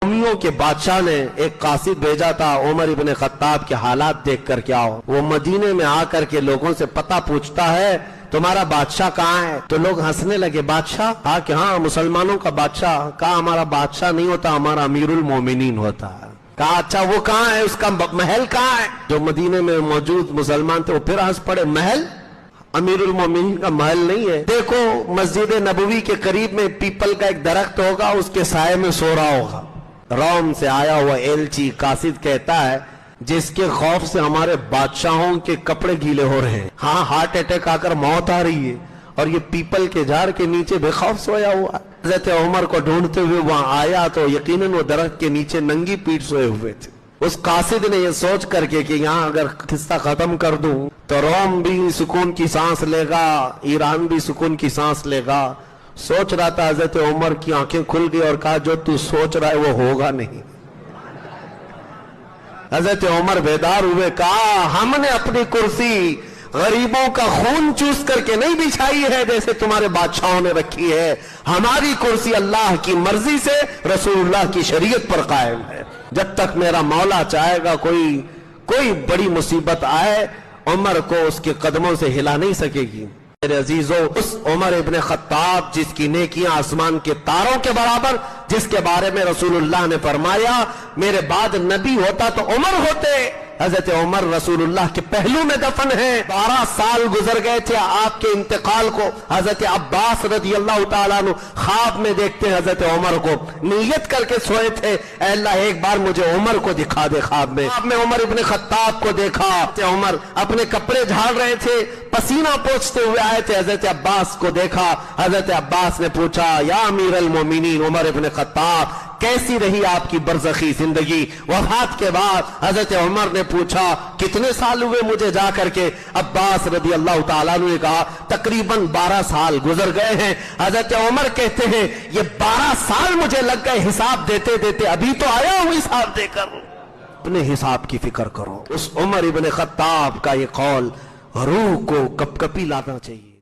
रोमियों के बादशाह ने एक कासिद भेजा था उमर इब्न खत्ताब के हालात देख कर के आओ। वो मदीने में आकर के लोगों से पता पूछता है तुम्हारा बादशाह कहाँ है? तो लोग हंसने लगे। बादशाह? कहा कि हाँ मुसलमानों का बादशाह। कहा हमारा बादशाह नहीं होता, हमारा अमीरुल मोमिनीन होता है। कहा अच्छा वो कहाँ है, उसका महल कहाँ है? जो मदीने में मौजूद मुसलमान थे वो फिर हंस पड़े, महल? अमीरुल मोमिनीन का महल नहीं है। देखो मस्जिद नबवी के करीब में पीपल का एक दरख्त होगा, उसके साये में सो रहा होगा। रोम से आया हुआ एलची कासिद कहता है जिसके खौफ से हमारे बादशाहों के कपड़े गीले हो रहे हैं। हाँ हार्ट अटैक आकर मौत आ रही है और ये पीपल के झाड़ के नीचे बेखौफ सोया हुआ। हज़रत उमर को ढूंढते हुए वहां आया तो यकीनन वो दरख्त के नीचे नंगी पीठ सोए हुए थे। उस कासिद ने ये सोच करके कि यहाँ अगर किस्सा खत्म कर दूं तो रोम भी सुकून की सांस लेगा, ईरान भी सुकून की सांस लेगा। सोच रहा था, हज़रत उमर की आंखें खुल गई और कहा जो तू सोच रहा है वो होगा नहीं। हज़रत उमर बेदार हुए, कहा हमने अपनी कुर्सी गरीबों का खून चूस करके नहीं बिछाई है जैसे तुम्हारे बादशाहों ने रखी है। हमारी कुर्सी अल्लाह की मर्जी से रसूलुल्लाह की शरीयत पर कायम है। जब तक मेरा मौला चाहेगा कोई बड़ी मुसीबत आए, उमर को उसके कदमों से हिला नहीं सकेगी। मेरे अजीजों, उस उमर इब्न खत्ताब जिसकी नेकियां आसमान के तारों के बराबर, जिसके बारे में रसूलुल्लाह ने फरमाया मेरे बाद नबी होता तो उमर होते। हजरत उमर रसूलुल्लाह के पहलू में दफन है। 12 साल गुजर गए थे आपके इंतकाल को। हजरत अब्बास रज़ियल्लाहु ताला अन्हु ख्वाब में देखते हैं हजरत उमर को, नीयत करके सोए थे अल्लाह एक बार मुझे उमर को दिखा दे। ख्वाब में उमर इब्न खत्ताब को देखा। उमर अपने कपड़े झाड़ रहे थे, पसीना पोंछते हुए आए थे। हजरत अब्बास को देखा। हजरत अब्बास ने पूछा या अमीरुल मोमिनीन उमर इब्न खत्ताब कैसी रही आपकी बरज़खी जिंदगी? वफात के बाद हजरत उमर ने पूछा कितने साल हुए मुझे जा करके? अब्बास रज़ियल्लाहु ताला अन्हु ने कहा तकरीबन 12 साल गुजर गए हैं। हजरत उमर कहते हैं ये 12 साल मुझे लग गए हिसाब देते देते, अभी तो आया हूं हिसाब देकर। अपने हिसाब की फिक्र करो। उस उमर इब्न खत्ताब का ये कौल रूह को कपकपी लाना चाहिए।